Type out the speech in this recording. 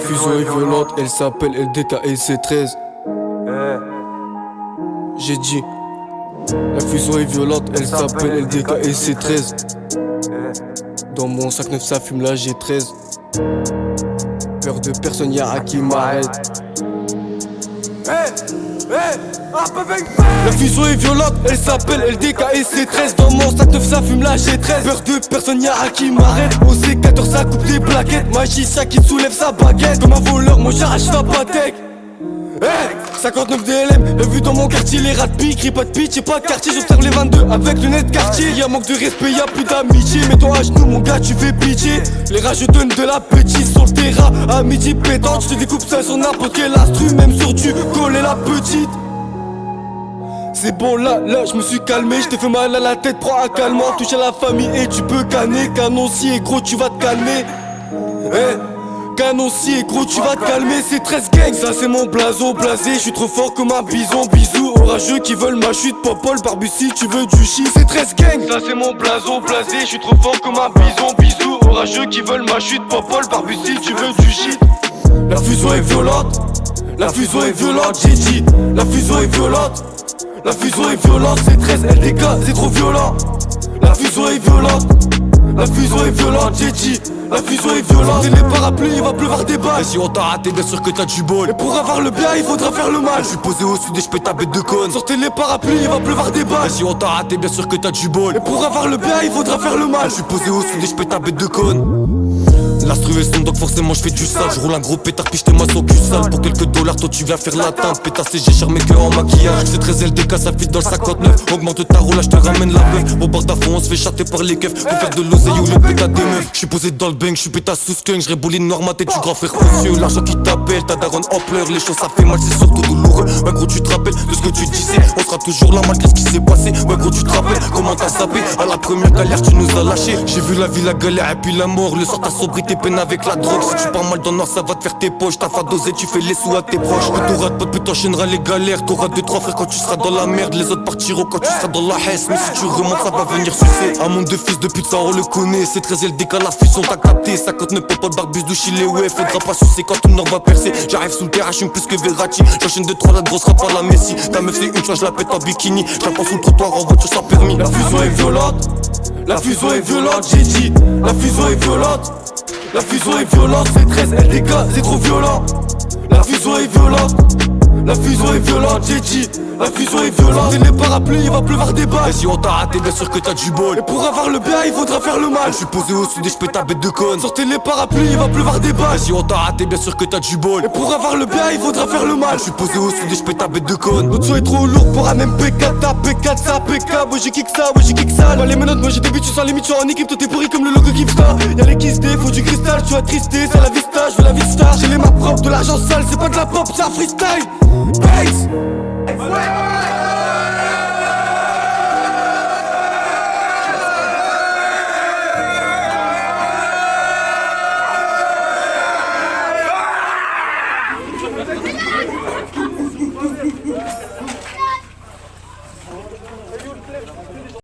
fusion est violente, elle s'appelle LDK et c'est 13. J'ai dit, la fusion est violente, elle s'appelle LDK et c'est 13. Dans mon sac neuf ça fume là j'ai 13. Peur de personne, y'a un qui m'arrête. La fusion est violente, elle s'appelle LDK et c'est 13. Dans mon sac neuf ça fume là j'ai 13. Peur de personne, y'a un qui m'arrête. Au C14 ça coupe des plaquettes. Magicien qui soulève sa baguette. Comme un voleur, moi j'arrache sa patek. 59 DLM, la vue dans mon quartier, les rats de pique, crie pas de pitch, et pas de quartier, j'observe les 22 avec le net quartier. Y'a manque de respect, y'a plus d'amitié, mets-toi à genoux mon gars, tu fais pitié. Les rats je donne de l'appétit sur le terrain, à midi pétante, je te découpe ça sur n'importe quel instru, même sur du coller la petite. C'est bon là, je me suis calmé, je t'ai fait mal à la tête, prends un calmant, touche à la famille et tu peux canner, canoncier gros tu vas te calmer. Canoncier gros tu vas te calmer, c'est 13 gang. Ça c'est mon blason blasé, je suis trop fort comme un bison. Bisous aux rageux qui veulent ma chute, Popol, Barbu si tu veux du shit. C'est 13 gang. Ça c'est mon blason blasé, je suis trop fort comme un bison. Bisous aux rageux qui veulent ma chute, Popol, Barbu si tu veux du shit. La fusion est violente, la fusion est violente, j'ai dit. La fusion est violente, la fusion est violente, c'est 13 LDK, c'est trop violent. La fusion est violente, la fusion est violente, j'ai dit. La fusion est violente, et les parapluies, il va pleuvoir des balles. Et si on t'a raté, bien sûr que t'as du bol. Et pour avoir le bien, il faudra faire le mal. Je suis posé au sud et je pète ta bête de conne. Sortez les parapluies, il va pleuvoir des balles. Et si on t'a raté, bien sûr que t'as du bol. Et pour avoir le bien, il faudra faire le mal. Je suis posé au sud et je pète ta bête de conne. L'instru est son donc forcément je fais du sale. Je roule un gros pétard puis j'te masse au cul sale. Pour quelques dollars toi tu viens faire la teinte. Pétasse et j'ai charmé que en maquillage. C'est 13 LDK ça fit dans le 59. Augmente ta roulage je te ramène la meuf. Au bord d'afond on se fait chatter par les keufs. Pour faire de l'oseille ou le pétard des meufs. Je suis posé dans le bang, je suis pétasse sous skunk. Je rébouline noir ma tête, tu grand frère précieux. L'argent qui t'appelle, ta daronne en pleurs. Les choses ça fait mal, c'est surtout douloureux. Ouais gros tu te rappelles de ce que tu disais. On sera toujours là malgré ce qui s'est passé. Ouais gros tu te rappelles comment t'as sapé. À la première galère tu nous as lâché. J'ai vu la vie, la galère et puis la mort. Le sort ta sobriété peine avec la drogue. Si tu pars mal dans le noir ça va te faire tes poches. T'as pas dosé tu fais les sous à tes proches. Que t'auras de potes puis t'enchaîneras les galères. T'auras 2-3 frères quand tu seras dans la merde. Les autres partiront quand tu seras dans la hesse. Mais si tu remontes ça va venir sucer. Un monde de fils de pute ça on le connaît. C'est 13 LDK la fusion t'as capté. 59 pas de barbus de Chili ouais. Faudra pas sucer quand ton nord va percer. J'arrive sous le terrain j'suis plus que Verratti. J'enchaîne 2-3 la grosse rap à la Messi. Ta meuf c'est une fois je la pète en bikini. Je la prends sous le trottoir en voiture sans permis. La fusion est violente, la fusion est violente j'ai dit. La fusion est violente, la fusion est violente, c'est 13 LDK, c'est trop violent. La fusion est violente, la fusion est violente, j'ai dit. La fusion est violente, et les parapluies, il va pleuvoir des balles. Et si on t'a raté, bien sûr que t'as du bol. Et pour avoir le bien, il faudra faire le mal. Je suis posé au sud et je pète ta bête de conne. Sortez les parapluies, il va pleuvoir des balles. Et si on t'a raté, bien sûr que t'as du bol. Et pour avoir le bien, il faudra faire le mal. Je suis posé au sud et je pète ta bête de conne. Notre son est trop lourd pour un MP4, ta P4, ça PK. Moi j'ai kick ça, moi j'ai kick ça. Moi les menottes, moi j'ai des buts, tu sens limite, tu es en équipe. Toi t'es pourri comme le logo Kipstar. Y'a les kiss D, faut du cristal, tu as tristé. C'est la vista, je veux la vie star. J'ai les mains propres, de l'argent sale, c'est pas de la pop, c'est un freestyle. Bass.